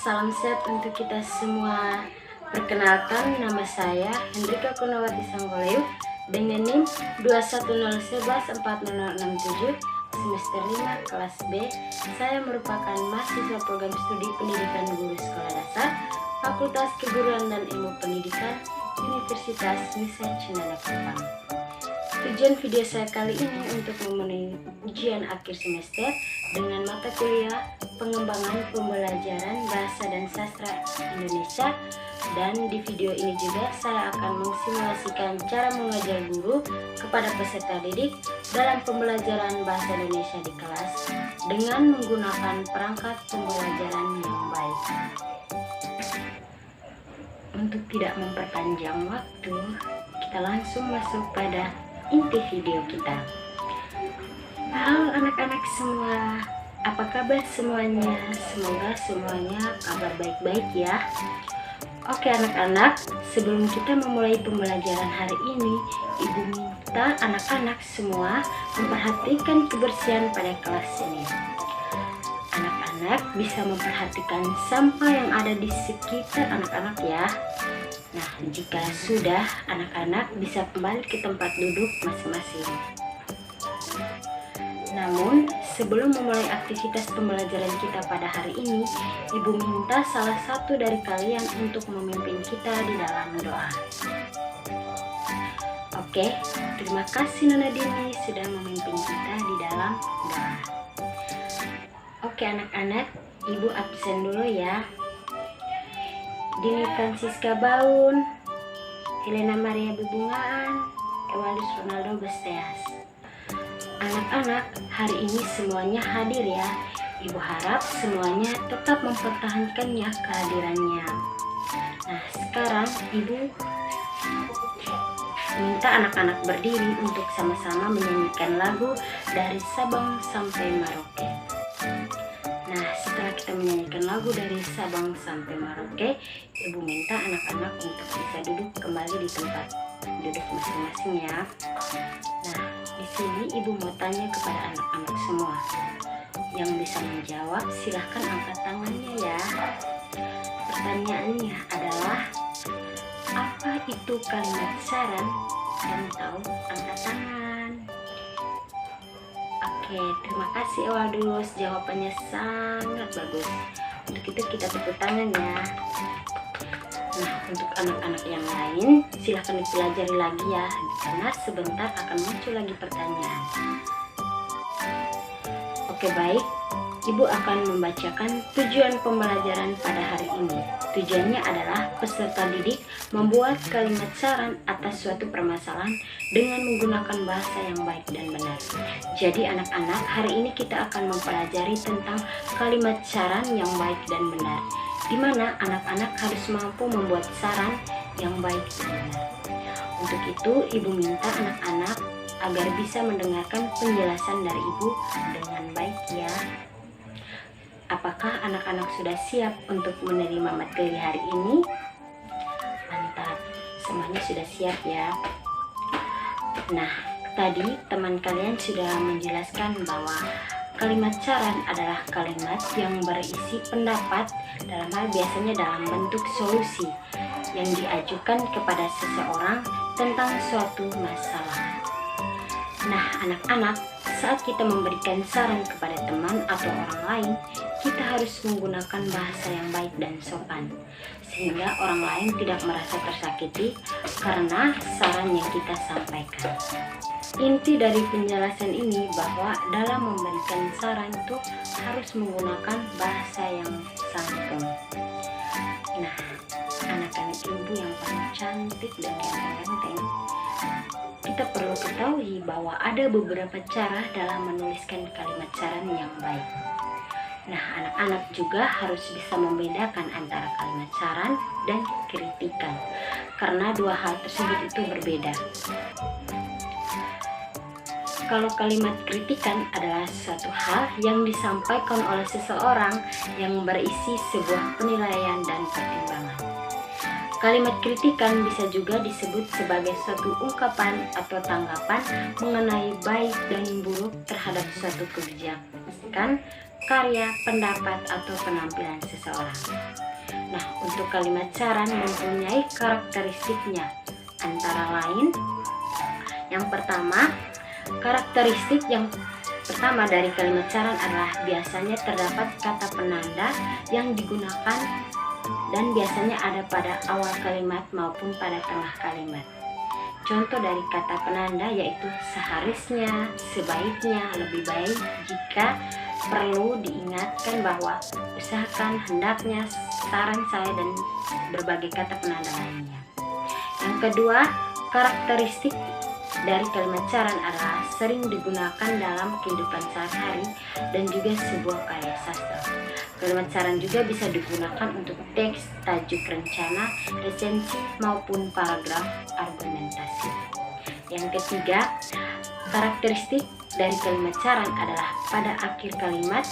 salam sehat untuk kita semua. Perkenalkan, nama saya Hendrika Kurniawati Sanggoleu dengan NIM 210114067 semester 5 kelas B. Saya merupakan mahasiswa program studi pendidikan guru sekolah dasar Fakultas Keguruan dan Ilmu Pendidikan Universitas Nusa Cendana Kupang. Tujuan video saya kali ini untuk memenuhi ujian akhir semester dengan mata kuliah pengembangan pembelajaran bahasa dan sastra Indonesia, dan di video ini juga saya akan mensimulasikan cara mengajar guru kepada peserta didik dalam pembelajaran bahasa Indonesia di kelas dengan menggunakan perangkat pembelajaran yang baik. Untuk tidak memperpanjang waktu, kita langsung masuk pada inti video kita. Halo anak-anak semua, apa kabar semuanya? Semoga semuanya kabar baik-baik ya. Oke anak-anak, sebelum kita memulai pembelajaran hari ini, Ibu minta anak-anak semua memperhatikan kebersihan pada kelas ini. Anak-anak bisa memperhatikan sampah yang ada di sekitar anak-anak ya. Nah, jika sudah, anak-anak bisa kembali ke tempat duduk masing-masing. Namun, sebelum memulai aktivitas pembelajaran kita pada hari ini, Ibu minta salah satu dari kalian untuk memimpin kita di dalam doa. Oke, terima kasih Nona Dini sudah memimpin kita di dalam doa. Oke anak-anak, Ibu absen dulu ya. Dini Francisca Baun, Helena Maria Bebungaan, Ewaldus Ronaldo Besteas. Anak-anak, hari ini semuanya hadir ya. Ibu harap semuanya tetap mempertahankannya kehadirannya. Nah, sekarang Ibu minta anak-anak berdiri untuk sama-sama menyanyikan lagu dari Sabang sampai Merauke. Nah, setelah kita menyanyikan lagu dari Sabang sampai Merauke, Ibu minta anak-anak untuk bisa duduk kembali di tempat duduk masing-masing ya. Nah, di sini Ibu mau tanya kepada anak-anak semua. Yang bisa menjawab silahkan angkat tangannya ya. Pertanyaannya adalah, apa itu kalimat saran? Yang tahu angkat tangan. Oke, terima kasih Ewaldus, jawabannya sangat bagus. Untuk itu kita tepuk tangan ya. Nah, untuk anak-anak yang lain silahkan dipelajari lagi ya, karena sebentar akan muncul lagi pertanyaan. Oke baik, Ibu akan membacakan tujuan pembelajaran pada hari ini. Tujuannya adalah peserta didik membuat kalimat saran atas suatu permasalahan dengan menggunakan bahasa yang baik dan benar. Jadi anak-anak, hari ini kita akan mempelajari tentang kalimat saran yang baik dan benar, di mana anak-anak harus mampu membuat saran yang baik dan benar. Untuk itu, Ibu minta anak-anak agar bisa mendengarkan penjelasan dari Ibu dengan baik ya. Apakah anak-anak sudah siap untuk menerima materi hari ini? Mantap, semuanya sudah siap ya. Nah, tadi teman kalian sudah menjelaskan bahwa kalimat saran adalah kalimat yang berisi pendapat, dalam hal biasanya dalam bentuk solusi yang diajukan kepada seseorang tentang suatu masalah. Nah, anak-anak, saat kita memberikan saran kepada teman atau orang lain, kita harus menggunakan bahasa yang baik dan sopan, sehingga orang lain tidak merasa tersakiti karena saran yang kita sampaikan. Inti dari penjelasan ini bahwa dalam memberikan saran itu harus menggunakan bahasa yang santun. Nah, anak-anak Ibu yang paling cantik dan ganteng-ganteng, kita perlu ketahui bahwa ada beberapa cara dalam menuliskan kalimat saran yang baik. Nah, anak-anak juga harus bisa membedakan antara kalimat saran dan kritikan, karena dua hal tersebut itu berbeda. Kalau kalimat kritikan adalah suatu hal yang disampaikan oleh seseorang yang berisi sebuah penilaian dan pertimbangan. Kalimat kritikan bisa juga disebut sebagai suatu ungkapan atau tanggapan mengenai baik dan buruk terhadap suatu kebijakan, karya, pendapat, atau penampilan seseorang. Nah, untuk kalimat saran mempunyai karakteristiknya, antara lain yang pertama, karakteristik yang pertama dari kalimat saran adalah biasanya terdapat kata penanda yang digunakan dan biasanya ada pada awal kalimat maupun pada tengah kalimat. Contoh dari kata penanda yaitu seharusnya, sebaiknya, lebih baik, jika, perlu, diingatkan, bahwa, usahakan, hendaknya, saran saya, dan berbagai kata penanda lainnya. Yang kedua, karakteristik dari kalimat saran adalah sering digunakan dalam kehidupan sehari-hari dan juga sebuah karya sastra. Kalimat saran juga bisa digunakan untuk teks, tajuk rencana, resensi, maupun paragraf argumentasi. Yang ketiga, karakteristik dari kalimat saran adalah pada akhir kalimat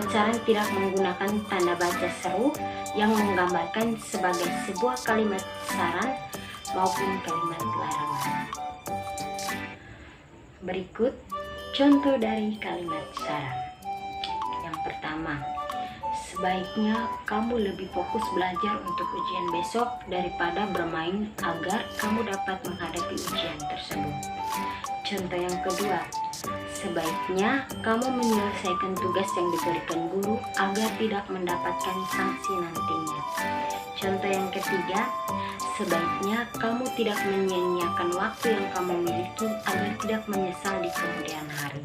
saran tidak menggunakan tanda baca seru yang menggambarkan sebagai sebuah kalimat saran maupun kalimat larangan. Berikut contoh dari kalimat saran. Yang pertama, sebaiknya kamu lebih fokus belajar untuk ujian besok daripada bermain agar kamu dapat menghadapi ujian tersebut. Contoh yang kedua, sebaiknya kamu menyelesaikan tugas yang diberikan guru agar tidak mendapatkan sanksi nantinya. Contoh yang ketiga, sebaiknya kamu tidak menyia-nyiakan waktu yang kamu miliki agar tidak menyesal di kemudian hari.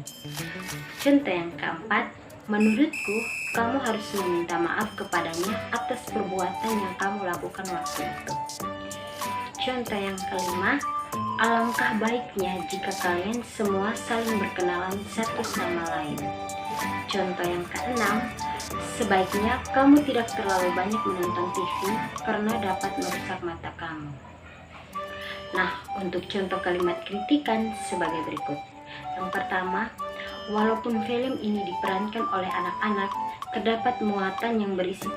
Contoh yang keempat, menurutku kamu harus meminta maaf kepadanya atas perbuatan yang kamu lakukan waktu itu. Contoh yang kelima, alangkah baiknya jika kalian semua saling berkenalan satu sama lain. Contoh yang keenam, sebaiknya kamu tidak terlalu banyak menonton TV karena dapat merusak mata kamu. Nah, untuk contoh kalimat kritikan sebagai berikut. Yang pertama, walaupun film ini diperankan oleh anak-anak, terdapat muatan yang berisi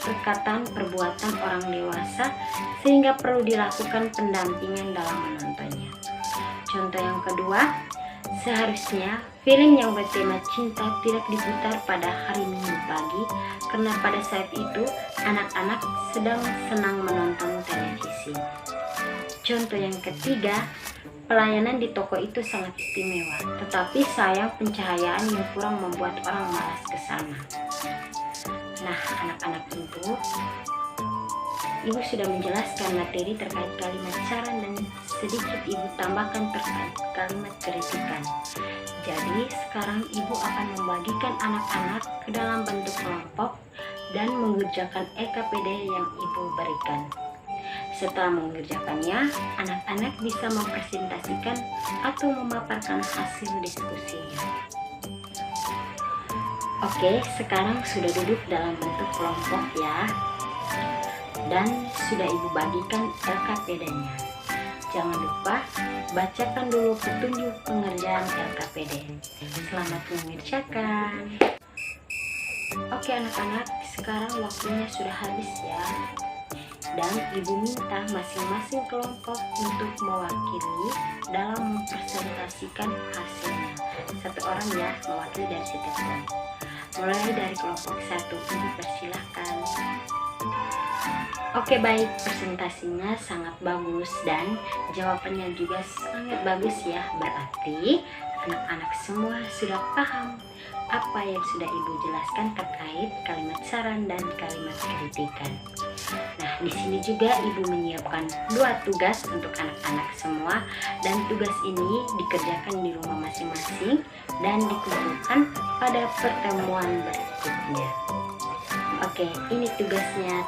perkataan perbuatan orang dewasa sehingga perlu dilakukan pendampingan dalam menontonnya. Contoh yang kedua, seharusnya film yang bertema cinta tidak diputar pada hari Minggu pagi karena pada saat itu anak-anak sedang senang menonton televisi. Contoh yang ketiga, pelayanan di toko itu sangat istimewa, tetapi sayang pencahayaan yang kurang membuat orang malas ke sana. Nah, anak-anak Ibu sudah menjelaskan materi terkait kalimat saran dan sedikit Ibu tambahkan terkait kalimat kritikan. Jadi, sekarang Ibu akan membagikan anak-anak ke dalam bentuk kelompok dan mengerjakan EKPD yang Ibu berikan. Setelah mengerjakannya, anak-anak bisa mempresentasikan atau memaparkan hasil diskusinya. Oke, sekarang sudah duduk dalam bentuk kelompok ya, dan sudah Ibu bagikan LKPD-nya. Jangan lupa bacakan dulu petunjuk pengerjaan LKPD. Selamat mengerjakan. Oke anak-anak, sekarang waktunya sudah habis ya. Dan Ibu minta masing-masing kelompok untuk mewakili dalam mempresentasikan hasilnya. Satu orang ya, mewakili dari setiap kelompok. Mulai dari kelompok 1, Ibu persilahkan. Oke baik, presentasinya sangat bagus dan jawabannya juga sangat bagus ya. Berarti anak-anak semua sudah paham apa yang sudah Ibu jelaskan terkait kalimat saran dan kalimat kritikan. Nah, di sini juga Ibu menyiapkan 2 tugas untuk anak-anak semua dan tugas ini dikerjakan di rumah masing-masing dan dikumpulkan pada pertemuan berikutnya. Oke, ini tugasnya.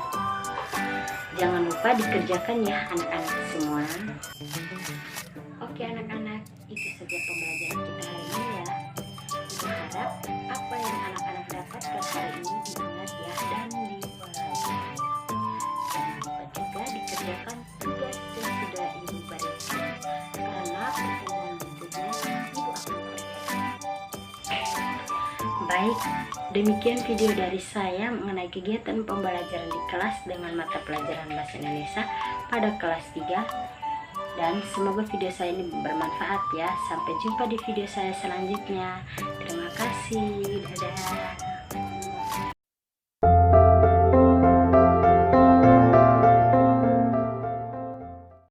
Jangan lupa dikerjakan ya anak-anak semua. Oke anak-anak, itu saja pembelajaran kita hari ini ya. Ibu harap apa yang anak-anak dapatkan hari ini diingat ya dan dipelajari. Jangan lupa juga dikerjakan tugas yang sudah Ibu berikan, karena pertemuan berikutnya Ibu akan berikan. Baik, demikian video dari saya mengenai kegiatan pembelajaran di kelas dengan mata pelajaran Bahasa Indonesia pada kelas 3. Dan semoga video saya ini bermanfaat ya. Sampai jumpa di video saya selanjutnya. Terima kasih. Dadah.